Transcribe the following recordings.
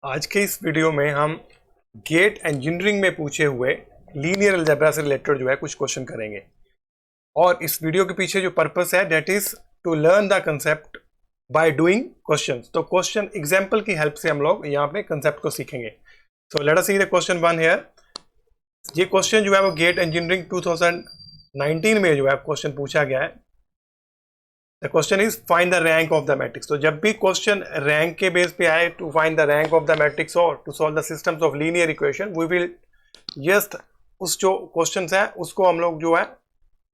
आज के इस वीडियो में हम गेट इंजीनियरिंग में पूछे हुए लीनियर अलजेब्रा से रिलेटेड जो है कुछ क्वेश्चन करेंगे। और इस वीडियो के पीछे जो पर्पस है that is to learn the concept by doing questions. तो क्वेश्चन एग्जांपल की हेल्प से हम लोग यहाँ पे कंसेप्ट को सीखेंगे। So let us see the question 1 here. ये क्वेश्चन जो है वो गेट इंजीनियरिंग 2019 में जो है क्वेश्चन पूछा गया है। The question is find the rank of the matrix. तो जब भी क्वेश्चन रैंक के बेस पे आए to find the rank of the matrix और to solve the systems of linear equation we will just उस जो क्वेश्चन है उसको हम लोग जो है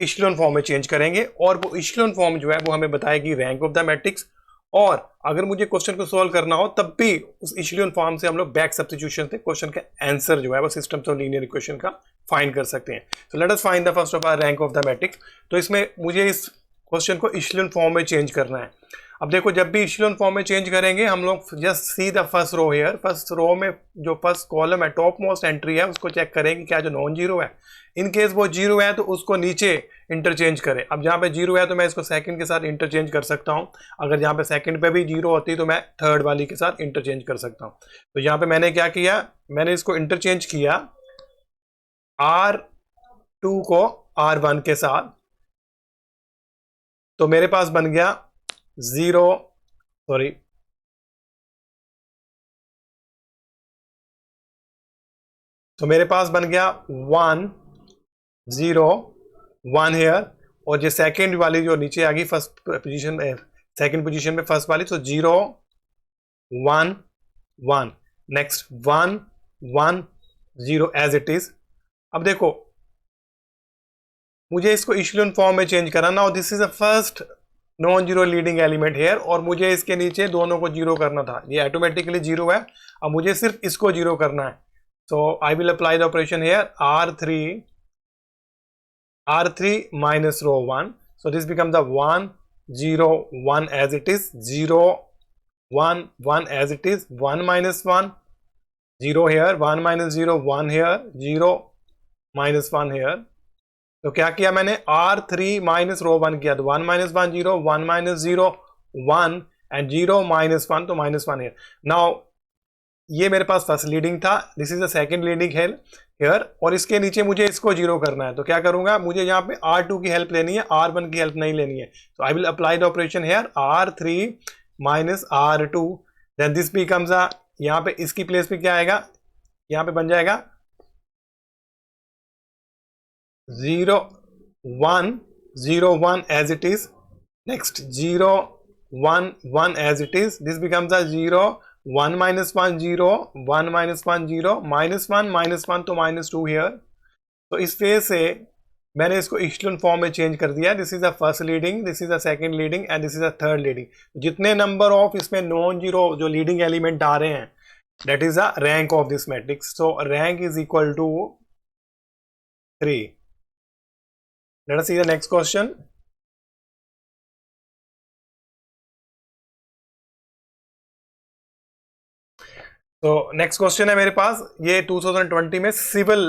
इशेलोन फॉर्म में चेंज करेंगे और वो इशेलोन फॉर्म जो है वो हमें बताएगी रैंक ऑफ द मैट्रिक्स। और अगर मुझे क्वेश्चन को सॉल्व करना हो तब भी उस इशेलोन फॉर्म से हम लोग बैक सब्स्टिट्यूशन से क्वेश्चन का आंसर जो है वो सिस्टम्स ऑफ लीनियर इक्वेशन का फाइंड कर सकते हैं। सो let us find the first of all rank of the matrix. तो इसमें मुझे इस क्वेश्चन को इशेलोन फॉर्म में चेंज करना है। अब देखो जब भी इशेलोन फॉर्म में चेंज करेंगे हम लोग just see the first row here. First row में जो फर्स्ट कॉलम है टॉप मोस्ट एंट्री है उसको चेक करेंगे क्या जो नॉन जीरो है। इन केस वो जीरो है तो उसको नीचे इंटरचेंज करें। अब जहाँ पे जीरो है तो मैं इसको सेकंड के साथ इंटरचेंज कर सकता हूँ। अगर जहाँ पे सेकंड पे भी जीरो होती तो मैं थर्ड वाली के साथ इंटरचेंज कर सकता हूँ। तो यहाँ पे मैंने क्या किया, मैंने इसको इंटरचेंज किया R2 को R1 के साथ। तो मेरे पास बन गया तो मेरे पास बन गया 1 0 1 हेयर। और जो सेकंड वाली जो नीचे आ गई फर्स्ट पोजीशन में, सेकंड पोजीशन में फर्स्ट वाली, तो 0 1 1 नेक्स्ट 1 1 0 एज इट इज। अब देखो मुझे इसको इशेलोन फॉर्म में चेंज करना। Now this is the first non zero leading element here और मुझे इसके नीचे दोनों को जीरो करना था। ये ऑटोमेटिकली जीरो है। अब मुझे सिर्फ इसको जीरो करना है। So I will apply the operation here R3 minus row 1. So this becomes the 1 0 1 as it is, 0 1 1 as it is, 1 minus 1 0 here, 1 minus 0 1 here, 0 minus 1 here. तो क्या किया मैंने R3 माइनस रो 1 किया तो 1 माइनस 1 0 1 माइनस 0 1 एंड 0 माइनस 1 तो minus 1 है। Now ये मेरे पास फर्स्ट लीडिंग था, this is the second leading here और इसके नीचे मुझे इसको जीरो करना है। तो क्या करूंगा, मुझे यहाँ पे R2 की हेल्प लेनी है, R1 की हेल्प नहीं लेनी है। तो I will apply the operation here R3 minus R2 then this becomes a, यहाँ पे इसकी प्लेस पे क्या आएगा, यहाँ पे बन जाएगा 0 1 0 1 as it is, next 0 1 1 as it is, this becomes a 0 1 minus 1 0 1 minus 1 0 minus 1 तो minus 2 here। तो इस फेज से मैंने इसको इशेलोन फॉर्म में चेंज कर दिया। This is the first leading, this is the second leading and this is the third leading. जितने नंबर ऑफ इसमें नॉन जीरो जो लीडिंग एलिमेंट आ रहे हैं that is the rank of this matrix. So rank is equal to 3। Let us see the next question. तो next question है मेरे पास, ये 2020 में सिविल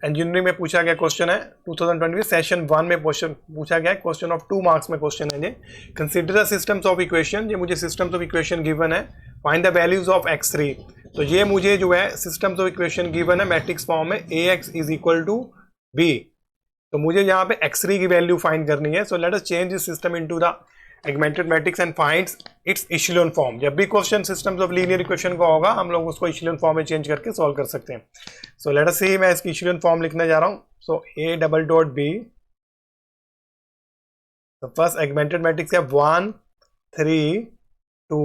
इंजीनियरिंग में पूछा गया क्वेश्चन है। 2020 में सेशन 1 में क्वेश्चन पूछा गया, क्वेश्चन ऑफ 2 मार्क्स में क्वेश्चन है ये। Consider the systems of equation, ये मुझे सिस्टम्स ऑफ इक्वेशन गिवन है। Find the values of x3। तो ये मुझे जो है सिस्टम्स ऑफ इक्वेशन गिवन है मैट्रिक्स फॉर्म में ax is equal to b। तो मुझे यहाँ पे x3 की वैल्यू फाइंड करनी है। So let us change this system into the augmented matrix and finds its echelon form. जब भी question systems of linear equation का होगा हम लोग उसको इशेलोन फॉर्म में चेंज करके सॉल्व कर सकते हैं। सो लेट अस सी, मैं इसकी इशेलोन फॉर्म लिखने जा रहा हूँ। सो a डबल डॉट b, तो फर्स्ट एगमेंटेड मैट्रिक्स है 1 3 2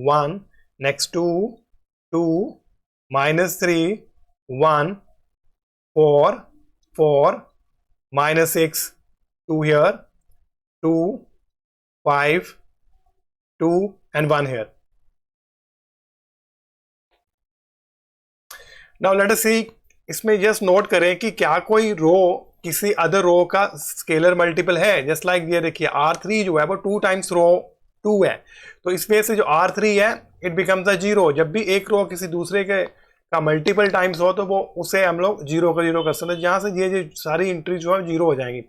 1, next 2 2 minus 3 1 4 4 minus 6 2 here, 2 5 2 and 1 here. Now let us see, इसमें जस्ट नोट करें कि क्या कोई रो किसी अदर रो का स्केलर मल्टीपल है। जस्ट लाइक ये देखिए R3 जो है वो 2 टाइम्स रो 2 है। तो इस वजह से जो R3 है इट बिकम्स अ 0। जब भी एक रो किसी दूसरे के का मल्टीपल टाइम्स हो तो वो उसे हम लोग 0 का 0 कर सकते हैं, जहाँ से ये सारी एंट्री जो है 0 हो जाएंगी।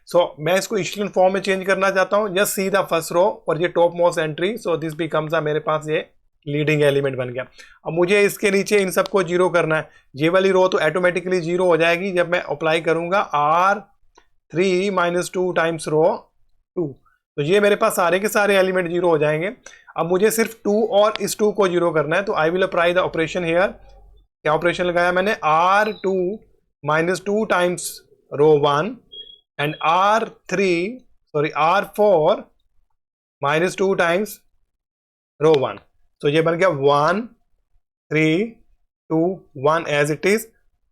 सो मैं इसको इशेलोन फॉर्म में चेंज करना चाहता हूँ। Just see the first row और ये top most entry. So this becomes मेरे पास ये लीडिंग एलिमेंट बन गया। अब मुझे इसके नीचे इन सबको जीरो करना है। ये वाली रो तो ऑटोमेटिकली जीरो हो जाएगी जब मैं अप्लाई करूंगा R3 माइनस 2 टाइम्स रो 2। तो ये मेरे पास सारे के सारे एलिमेंट जीरो हो जाएंगे। अब मुझे सिर्फ 2 और इस 2 को जीरो करना है, तो I will apply the operation here. क्या ऑपरेशन लगाया मैंने? R2 minus 2 times row 1 and R4 minus 2 times row 1। तो ये बन गया 1 3 2 1 as it is.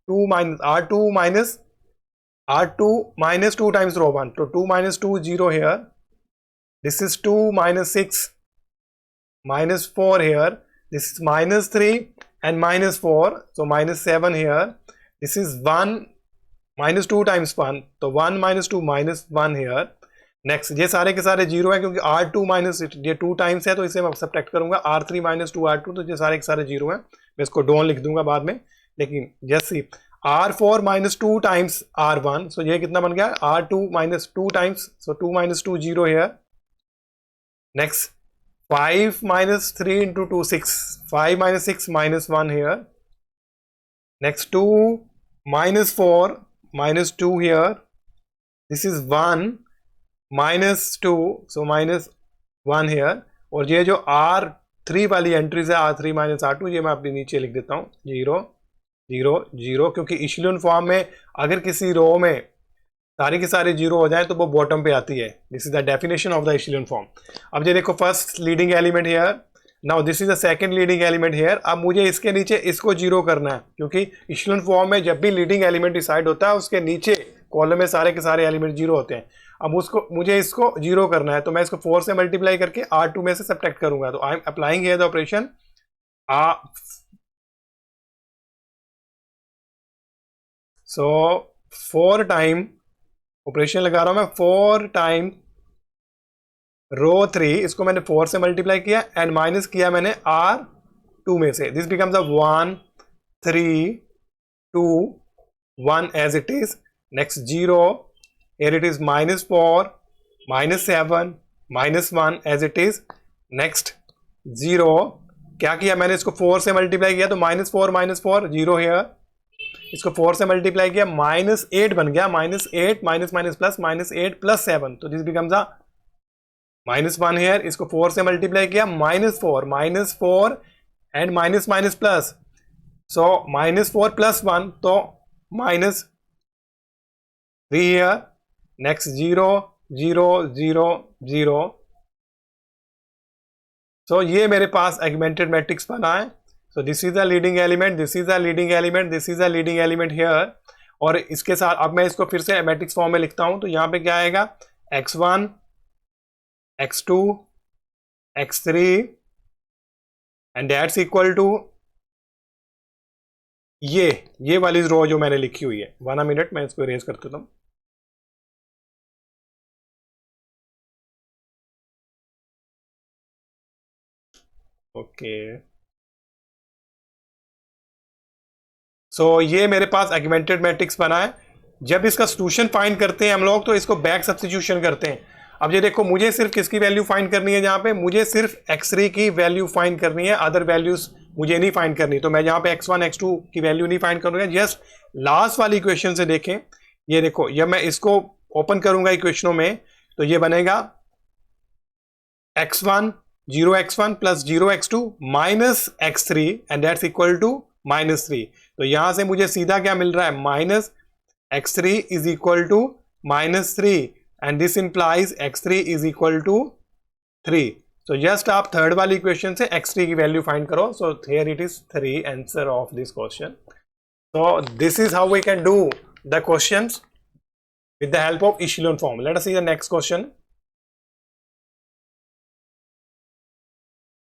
2 minus R2 minus 2 times row 1, तो 2 minus 2 0 here. This is 2 minus 6 minus 4 here. This is minus 3 and minus 4, so minus 7 here. This is 1 minus 2 times 1, तो 1 minus 2 minus 1 here. Next ये सारे के सारे zero है क्योंकि R2 minus ये 2 times है, तो इसे मैं सब्ट्रैक्ट करूंगा R3 माइनस 2 R2, तो ये सारे के सारे जीरो हैं। मैं इसको डोन लिख दूंगा बाद में, लेकिन जैसे R4 माइनस 2 टाइम्स R1, सो ये कितना बन गया? R2 minus 2 times, so 2 minus 2 0 here. Next 5 minus 3 into 2 6, 5 minus 6 minus 1 here. Next 2 minus 4 minus 2 here. This is 1 minus 2, so minus 1 here. और ये जो R3 वाली एंट्रीज है R3 माइनस R2, ये मैं अपने नीचे लिख देता हूँ 0 0 0, क्योंकि इशेलियन फॉर्म में अगर किसी रो में सारे के सारे जीरो हो जाए तो वो बॉटम पे आती है। This is the definition of the echelon form. अब ये देखो first leading element here, now this is the second leading element here. अब मुझे इसके नीचे इसको जीरो करना है, क्योंकि इशेलियन फॉर्म में जब भी लीडिंग एलिमेंट डिसाइड होता है उसके नीचे कॉलम में सारे के सारे एलिमेंट जीरो होते हैं। अब उसको मुझे इसको जीरो करना है, तो मैं इसको 4 से मल्टीप्लाई करके R2 में से सब्ट्रैक्ट करूंगा। तो I am applying here the operation so 4 time operation लगा रहा हूं मैं, 4 टाइम रो 3, इसको मैंने 4 से मल्टीप्लाई किया एंड माइनस किया मैंने R2 में से। This becomes a 1 3 2 1 as it is. Next 0, here it is minus 4 minus 7 minus 1 as it is. Next 0, क्या किया मैंने? इसको 4 से मल्टीप्लाई किया, तो माइनस 4 0 here. इसको 4 से मल्टीप्लाई किया, माइनस 8 बन गया, minus 8 minus minus plus minus 8 plus 7, तो this becomes a minus 1 here. इसको 4 से मल्टीप्लाई किया, minus 4 and minus minus plus, so minus 4 plus 1, तो माइनस 3 हेयर। नेक्स्ट 0 0 0 0, सो ये मेरे पास एगमेंटेड मैट्रिक्स बना है। So this is the leading element, this is the leading element, this is the leading element here. और इसके साथ अब मैं इसको फिर से मैट्रिक्स फॉर्म में लिखता हूं, तो यहां पे क्या आएगा? x1 x2 x3 and that's equal to ये वाली रो जो मैंने लिखी हुई है। 1 मिनट, मैं इसको इरेज कर देता हूं। ओके, सो ये मेरे पास एगमेंटेड मैट्रिक्स बना है। जब इसका सॉल्यूशन फाइंड करते हैं हम लोग, तो इसको बैक सब्स्टिट्यूशन करते हैं। अब ये देखो, मुझे सिर्फ किसकी वैल्यू फाइंड करनी है? जहां पे मुझे सिर्फ x3 की वैल्यू फाइंड करनी है, अदर वैल्यूज मुझे नहीं फाइंड करनी। तो मैं जहां पे x1 x2 की वैल्यू नहीं फाइंड करूंगा। जस्ट लास्ट वाली इक्वेशन से देखें, ये देखो, जब मैं इसको ओपन करूंगा इक्वेशनों में, तो ये बनेगा x1 0x1 plus 0x2 minus x3 and that's equal to minus 3। तो यहां से मुझे सीधा क्या मिल रहा है? Minus x3 is equal to minus 3 and this implies x3 is equal to 3। तो जस्ट आप थर्ड वाली इक्वेशन से x3 की वैल्यू फाइंड करो। So here it is 3 answer of this question. So this is how we can do the questions with the help of echelon form. Let us see the next question.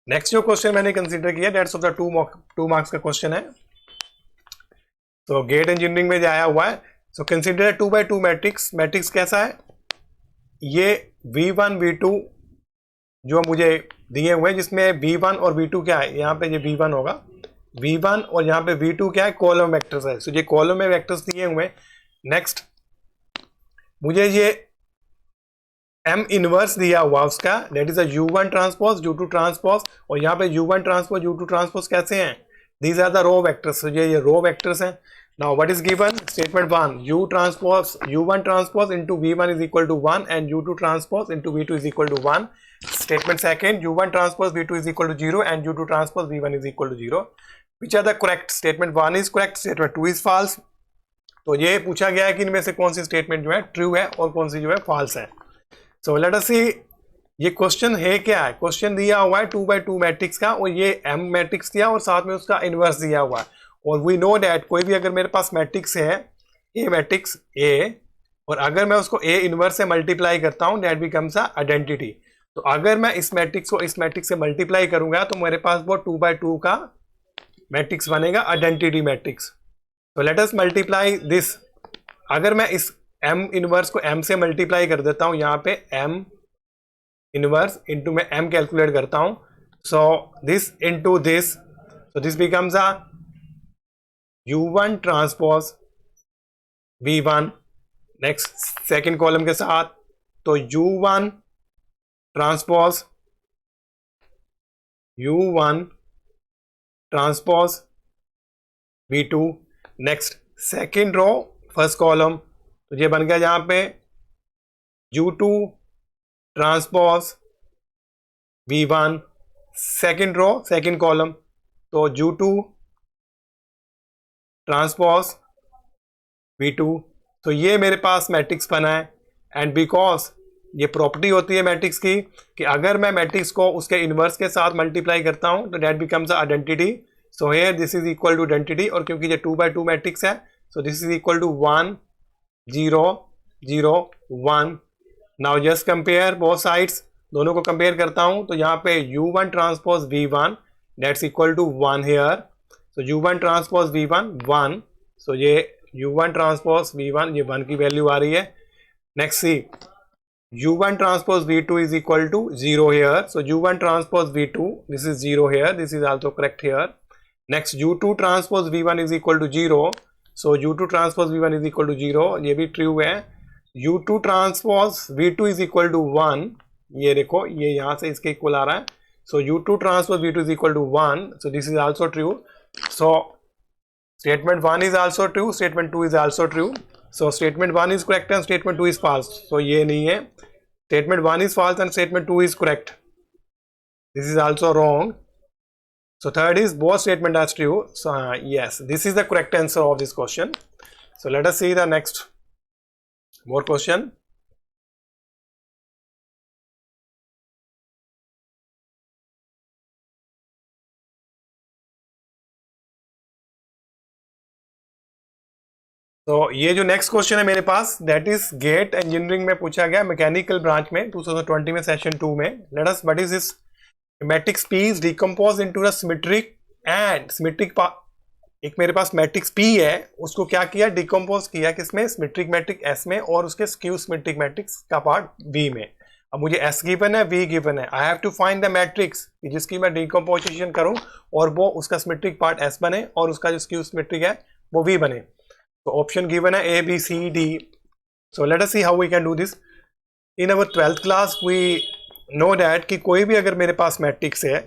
Next जो question मैंने consider किया, that's of the 2 marks का question है। तो gate engineering में जो आया हुआ है, so consider 2x2 matrix. Matrix कैसा है? ये v1 v2 जो मुझे दिए हुए हैं, जिसमें v1 और v2 क्या है? यहाँ पे ये v1 होगा, v1 और यहाँ पे v2 क्या है? कॉलम वेक्टर्स है। सो ये कॉलम में वेक्टर्स दिए हुए हैं। नेक्स्ट मुझे ये एम इनवर्स दिया हुआ उसका, that is a U1 transpose U2 transpose, और यहाँ पे U1 ट्रांसपोज U2 ट्रांसपोज कैसे हैं, these are the row vectors, ये रो वेक्टर्स हैं. Now what is given, statement 1 U transpose U1 transpose into V1 is equal to 1 and U2 transpose into V2 is equal to 1. Statement second U1 transpose V2 is equal to 0 and U2 transpose V1 is equal to 0. Which are the correct, statement 1 is correct, statement 2 is false. तो ये पूछा गया है कि इनमें से कौन सी statement जो है ट्रू है और कौन सी जो है फॉल्स है. सो लेट अस सी ये क्वेश्चन है क्या है. क्वेश्चन दिया हुआ है 2x2 मैट्रिक्स का, और ये M मैट्रिक्स दिया और साथ में उसका इनवर्स दिया हुआ है. और वी नो डैट कोई भी अगर मेरे पास मैट्रिक्स है A मैट्रिक्स A, और अगर मैं उसको A इनवर्स से मल्टीप्लाई करता हूँ दैट बिकम्स अ आइडेंटिटी. तो अगर मैं इस मैट्रिक्स को इस मैट्रिक्स से मल्टीप्लाई करूंगा तो मेरे पास वो 2x2 का मैट्रिक्स बनेगा, आइडेंटिटी मैट्रिक्स. तो लेट अस मल्टीप्लाई दिस. अगर मैं इस M इनवर्स को M से मल्टीप्लाई कर देता हूं, यहाँ पे M इनवर्स इंटू मैं M कैलकुलेट करता हूं, so this into this, so this becomes a U1 transpose V1. Next second column के साथ, तो U1 transpose U1 transpose V2. Next second row first column, तो ये बन गया यहाँ पे U2 transpose V1. Second row second column, तो U2 ट्रांसपोज V2. तो ये मेरे पास मैट्रिक्स बना है. एंड बिकॉज ये प्रॉपर्टी होती है मैट्रिक्स की कि अगर मैं मैट्रिक्स को उसके इनवर्स के साथ मल्टीप्लाई करता हूं तो that becomes identity. So here this is equal to identity, और क्योंकि ये 2x2 मैट्रिक्स है so this is equal to 1 0 0 1. Now just compare both sides, दोनों को कंपेयर करता हूं तो यहाँ पे U1 transpose V1 that's equal to 1 here. So U1 transpose V1 1, so ये U1 ट्रांसपोज V1 ये 1 की वैल्यू आ रही है. Next C U1 transpose V2 is equal to 0 here. So U1 transpose V2, this is 0 here. This is also correct here. Next U2 transpose V1 is equal to 0. So U2 transpose V1 is equal to 0. ये भी true है. U2 transpose V2 is equal to 1. ये देखो ये यहाँ से इसके equal आ रहा है. So U2 transpose V2 is equal to 1. So this is also true. So statement 1 is also true. Statement 2 is also true. So statement 1 is correct and statement 2 is false. So ये नहीं है. Statement 1 is false and statement 2 is correct. This is also wrong. So third is both statement are true. So yes, this is the correct answer of this question. So let us see the next more question. तो ये जो next question है मेरे पास that is get engineering में पूछा गया mechanical branch में 2020 में सेशन 2 में. Let us what is this matrix P is decompose into the symmetric and symmetric. एक मेरे पास मैट्रिक्स P है, उसको क्या किया, डिकम्पोज किया किसमें, सिमेट्रिक मैट्रिक S में और उसके स्क्यू सिमेट्रिक मैट्रिक्स का पार्ट V में. अब मुझे S गिवन है, V गिवन है, I have to find the matrix जिसकी मैं डिकम्पोजिशन करूं और वो उसका सिमेट्रिक पार्ट S बने और उसका जो स्क्यू सिमेट्रिक है वो V बने. तो ऑप्शन गिवन है A B C D. So let us see how we can do this. In our 12th class we know that कि कोई भी अगर मेरे पास मैट्रिक्स है,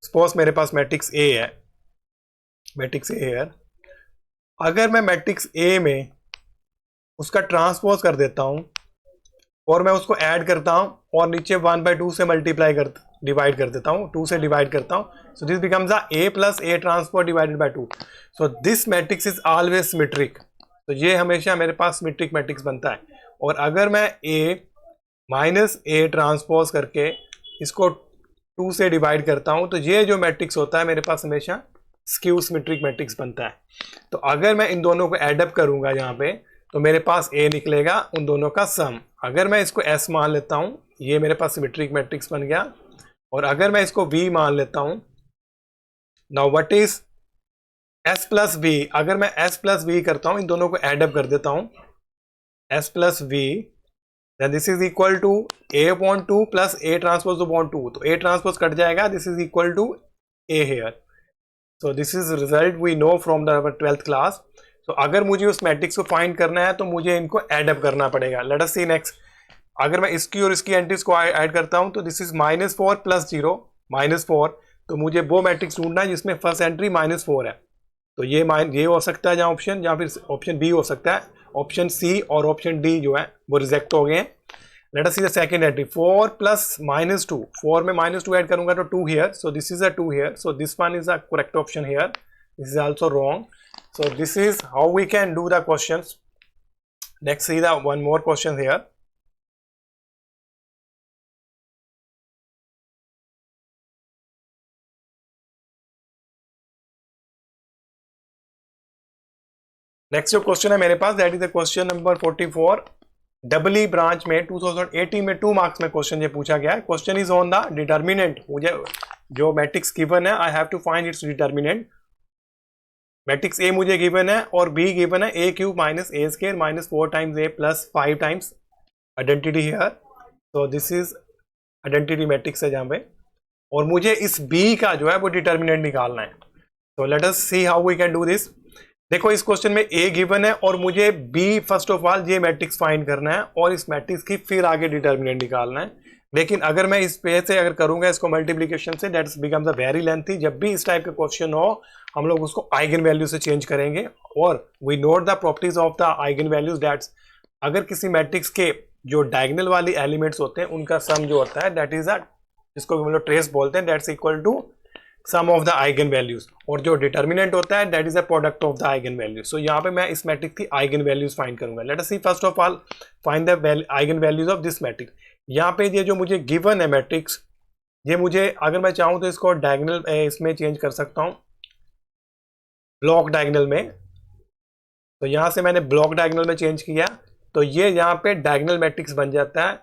सपोज मेरे पास मैट्रिक्स A है, मैट्रिक्स A है, अगर मैं मैट्रिक्स A में उसका ट्रांसपोज कर देता हूं और मैं उसको ऐड करता हूं और नीचे 1/2 से मल्टीप्लाई कर डिवाइड कर देता हूं, 2 से डिवाइड करता हूं, so this becomes A plus A transpose divided by 2. So this matrix is always symmetric. तो ये हमेशा मेरे पास सिमेट्रिक मैट्रिक्स बनता है. और अगर मैं A माइनस A ट्रांसपोज करके इसको 2 से डिवाइड करता हूं तो ये जो मैट्रिक्स होता है मेरे पास हमेशा स्क्यू सिमेट्रिक मैट्रिक्स बनता है. तो अगर मैं इन दोनों को एडअप करूंगा यहाँ पे तो मेरे पास A निकलेगा उन दोनों का सम. अगर मैं इसको S मान लेता हूँ, ये मेरे पास सिमेट्रिक मैट्रिक्स बन गया. और अगर मैं इसको V मान लेता हूँ, now what is S plus V, अगर मैं S प्लस V करता हूँ, इन दोनों को एडअप कर देता हूँ, S plus V, then this is equal to A/2 plus A transpose upon 2. तो A ट्रांसपोज कट जाएगा, this is equal to A here. So this is result we know from the 12th class. तो अगर मुझे उस matrix को find करना है तो मुझे इनको एडअप करना पड़ेगा. लेट अस सी नेक्स्ट. अगर मैं इसकी और इसकी एंट्रीज को ऐड करता हूं तो दिस इज -4 + 0 -4, तो मुझे वो मैट्रिक्स ढूंढना है जिसमें फर्स्ट एंट्री -4 है। तो ये हो सकता है जहां ऑप्शन, या फिर ऑप्शन बी हो सकता है। ऑप्शन सी और ऑप्शन डी जो है वो रिजेक्ट हो गए हैं। Late us see the second entry 4 + -2, 4 में -2 ऐड करूंगा तो 2 here, so this is a 2 here, so this one is the correct option here, this is also wrong. So this is how we can do the questions. Let's see the one more question here. Next जो question है मेरे पास, that is the question number 44। Double E branch में 2018 में 2 marks में question ये पूछा गया है। Question is on the determinant. मुझे जो मैट्रिक्स गिवन है, I have to find its determinant. Matrix A मुझे गिवन है और बी गिवन है a³ - a² - 4 times a + 5 times identity here. तो दिस इज आइडेंटिटी मैट्रिक्स है जहाँ पे, और मुझे इस बी का जो है वो डिटर्मिनेंट निकालना है। तो let us see how we can do this. देखो इस क्वेश्चन में ए गिवन है और मुझे बी फर्स्ट ऑफ ऑल ये मैट्रिक्स फाइंड करना है और इस मैट्रिक्स की फिर आगे डिटर्मिनेंट निकालना है। लेकिन अगर मैं इस पे से अगर करूंगा इसको मल्टीप्लिकेशन से, that becomes a very lengthy. जब भी इस टाइप का क्वेश्चन हो हम लोग उसको आइगन वैल्यू से चेंज करेंगे, और we note the properties of the eigen values, that's अगर किसी मैट्रिक्स के जो डायगोनल वाली एलिमेंट्स होते हैं उनका सम जो होता है दैट इज अ, जिसको हम लोग ट्रेस बोलते हैं, that's equal to sum of the eigen values, और जो डिटर्मिनेंट होता है that is a product of the eigen values. So यहाँ पे मैं इस मैट्रिक्स की आइगन वैल्यूज फाइंड करूंगा। Let us see first of all find the eigen values of this matrix. यहाँ पे ये जो मुझे गिवन है मैट्रिक्स, ये मुझे अगर मैं चाहूँ तो इसको डायगोनल इसमें चेंज कर सकता हूँ, ब्लॉक डायगोनल में। तो यहाँ से मैंने ब्लॉक डायगोनल में चेंज किया तो ये यहाँ पे डायगोनल मैट्रिक्स बन जाता है।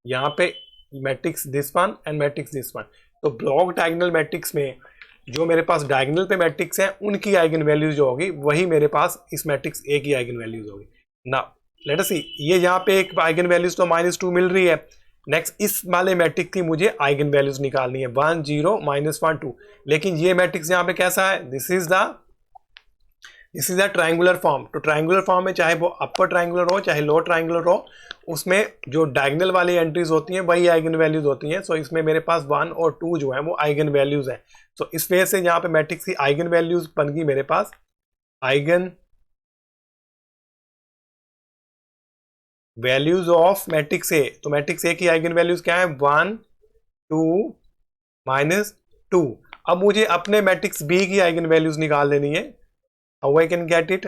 यहाँ पे matrix this one and matrix this one. तो ब्लॉक डायगोनल मैट्रिक्स में जो मेरे पास डायगोनल पे मैट्रिक्स हैं उनकी आइगन वैल्यूज जो होगी वही मेरे पास इस मैट्रिक्स ए की आइगन वैल्यूज होगी ना। लेट अस सी, ये यहाँ पे एक आइगन वैल्यूज तो -2 मिल रही है। नेक्स्ट इस वाले मैट्रिक्स की मुझे आइगन वैल्यूज निकालनी है 1 0 -1 2। लेकिन ये मैट्रिक्स यहाँ पे कैसा है, this is the triangular form. तो ट्रायंगुलर फॉर्म में चाहे वो अपर ट्रायंगुलर हो चाहे लोअर ट्रायंगुलर हो, उसमें जो डायगोनल वाली एंट्रीज होती हैं वही आइगन वैल्यूज होती हैं। सो इसमें मेरे पास 1 और 2 जो है वो आइगन वैल्यूज हैं। सो इस वजह से यहाँ पे मैट्रिक्स की आइगन वैल्यूज बन गई मेरे पास eigen values of matrix A. तो मैट्रिक्स ए की आइगन वैल्यूज क्या है, 1 2 -2। अब मुझे अपने मैट्रिक्स बी की आइगन वैल्यूज निकाल लेनी है। How I can get it,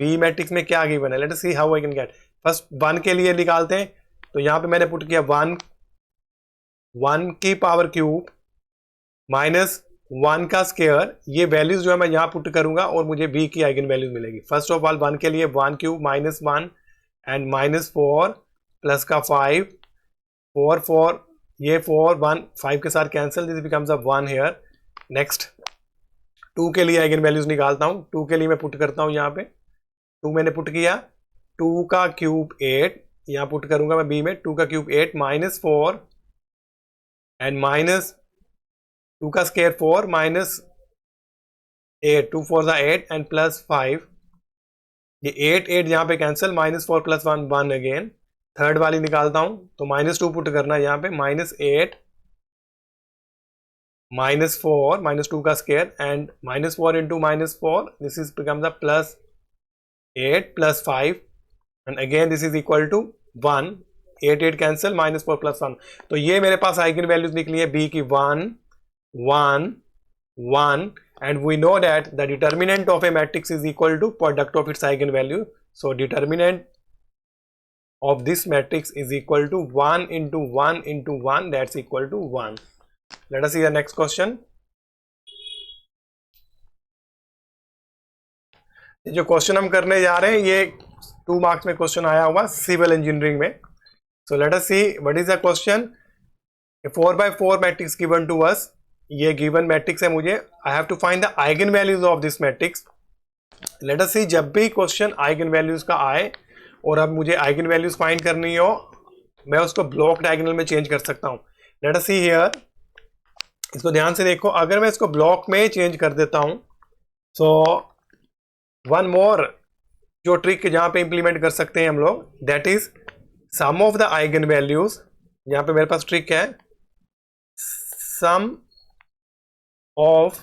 B matrix में क्या गिवन है, let us see how I can get. First 1 के लिए निकालते हैं। तो यहाँ पे मैंने पुट किया 1 की पावर क्यूब -1 का स्क्वायर। ये वैल्यूज जो है मैं यहाँ पुट करूंगा और मुझे बी की आइगन वैल्यूज मिलेगी। फर्स्ट ऑफ ऑल 1 के लिए 1 क्यूब -1 एंड -4 प्लस का 5, 4 4, ये 4 1 5 के साथ cancel, this becomes a 1 here. Next 2 के लिए आइगन वैल्यूज निकालता हूँ। 2 के लिए मैं पुट करता हूँ यहाँ पे, 2 मैंने पुट किया, 2 का क्यूब 8, यहाँ पुट करूंगा मैं बी में, 2 का क्यूब 8 -4 एंड -2 का स्क्वायर 4 -8, 2 4 8 एंड +5। ये 8 8 यहाँ पे कैंसिल, -4 + 1 1 अगेन। थर्ड वाली निकालता हूं तो -2 पुट करना है यहाँ पे, -8 -4 -2 का square and -4 into -4, this is becomes a +8 + 5 and again this is equal to 1। 8 8 cancel, -4 + 1। तो ये मेरे पास आइगन वैल्यूज निकली है बी की 1 1 1, and we know that the determinant of a matrix is equal to product of its eigenvalue. So determinant of this matrix is equal to 1 into 1 into 1, that's equal to 1. Let us see the next question. जो question हम करने जा रहे हैं ये 2 marks में question आया हुआ सिविल इंजीनियरिंग में। So let us see what is the question. A 4x4 matrix given to us. ये गिवन मैट्रिक्स है, मुझे I have to find the eigen values of this matrix. Let us see, जब भी question eigen values का आए और अब मुझे आइगन वैल्यूज फाइंड करनी हो, मैं उसको ब्लॉक डायगोनल में चेंज कर सकता हूं। लेट अस सी हियर, इसको ध्यान से देखो, अगर मैं इसको ब्लॉक में चेंज कर देता हूं, सो वन मोर जो ट्रिक जहां पे इंप्लीमेंट कर सकते हैं हम लोग, that is sum of the eigen values, यहां पे मेरे पास ट्रिक है, sum of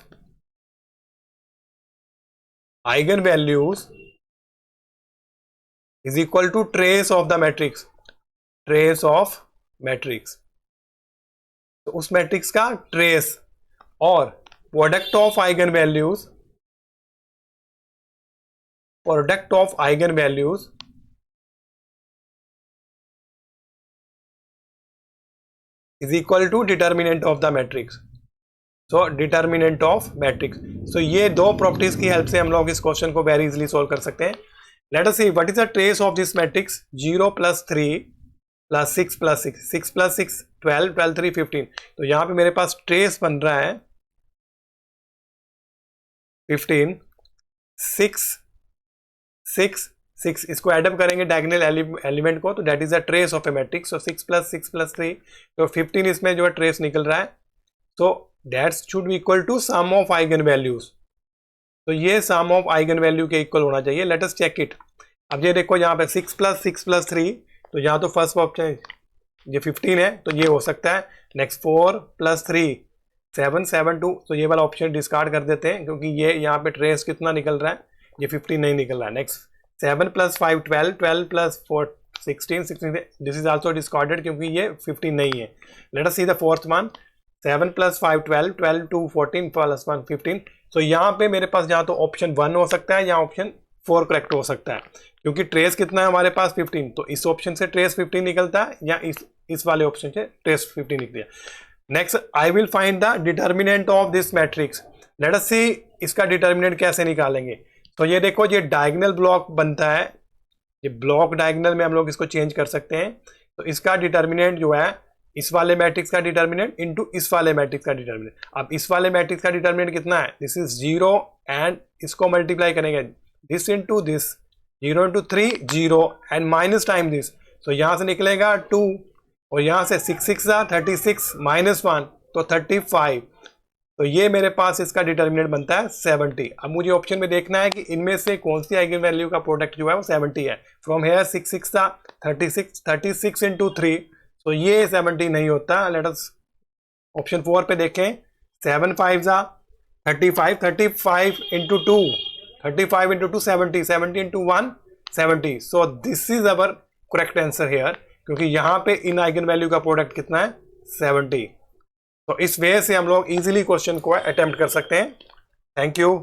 eigen values is equal to trace of the matrix, trace of matrix, तो उस मैट्रिक्स का ट्रेस, और product of eigen values, product of eigen values is equal to determinant of the matrix, so determinant of matrix. So ये दो properties की help से हम लोग इस क्वेश्चन को वेरी इजीली सॉल्व कर सकते हैं। Late us see what is the trace of this matrix, 0 + 3 + 6 + 6, 6 + 6 12, 12 3 15। तो यहां पे मेरे पास ट्रेस बन रहा है 15, 6 6 6, इसको एडअप करेंगे डायगोनल एलिमेंट को, तो that is the trace of A matrix. सो 6 + 6 + 3, तो 15 इसमें जो है ट्रेस निकल रहा है, तो that should be equal to sum of eigen values. तो ये सम ऑफ आइगन वैल्यू के इक्वल होना चाहिए। Let us check it. अब ये देखो यहाँ पे 6 + 6 + 3, तो यहाँ तो फर्स्ट ऑप्शन ये 15 है, तो ये हो सकता है। नेक्स्ट 4 + 3 7 7 2, तो ये वाला ऑप्शन डिस्कार्ड कर देते हैं, क्योंकि ये यहाँ पे ट्रेस कितना निकल रहा है, ये 15 नहीं निकल रहा है। Next 7 + 5 12, 12 + 4 16 16, this is also discarded क्योंकि ये 15 नहीं है। Let us see the fourth one, 7 + 5 12, 12 2 14 + 1 15। तो यहाँ पे मेरे पास यहाँ तो ऑप्शन 1 हो सकता है या ऑप्शन 4 करेक्ट हो सकता है, क्योंकि ट्रेस कितना है हमारे पास 15, तो इस ऑप्शन से ट्रेस 15 निकलता है या इस वाले ऑप्शन से ट्रेस 15 निकलती है। Next I will find the determinant of this matrix. Let us see इसका डिटर्मिनेंट कैसे निकालेंगे। तो ये देखो, ये डायगोनल ब्लॉक बनता है, ये ब्लॉक डायगोनल में हम लोग इसको चेंज कर सकते हैं। तो इसका डिटर्मिनेंट जो है, इस वाले मैट्रिक्स का डिटर्मिनेंट इनटू इस वाले मैट्रिक्स का डिटर्मिनेंट। अब इस वाले मैट्रिक्स का डिटर्मिनेंट कितना है, दिस इज 0, एंड इसको मल्टीप्लाई करेंगे this into this, 0 × 3 0, and minus time this, तो यहां से निकलेगा 2, और यहां से 6 6 36 -1, तो 35। तो ये मेरे पास इसका डिटर्मिनेंट बनता है 70। अब मुझे ऑप्शन में देखना है कि इनमें से कौन सी आइगन वैल्यू का प्रोडक्ट जो है वो 70 है। फ्रॉम हेयर 6 6 36, 36 × 3, तो ये 70 नहीं होता। लेट अस ऑप्शन 4 पे देखें, 7 5 35, 35 × 2, 35 × 2 70, 70 × 1 70। सो this is our correct answer here, क्योंकि यहाँ पे इन आइगन वैल्यू का प्रोडक्ट कितना है, 70। तो इस वे से हम लोग इजीली क्वेश्चन को अटेम्प्ट कर सकते हैं। Thank you.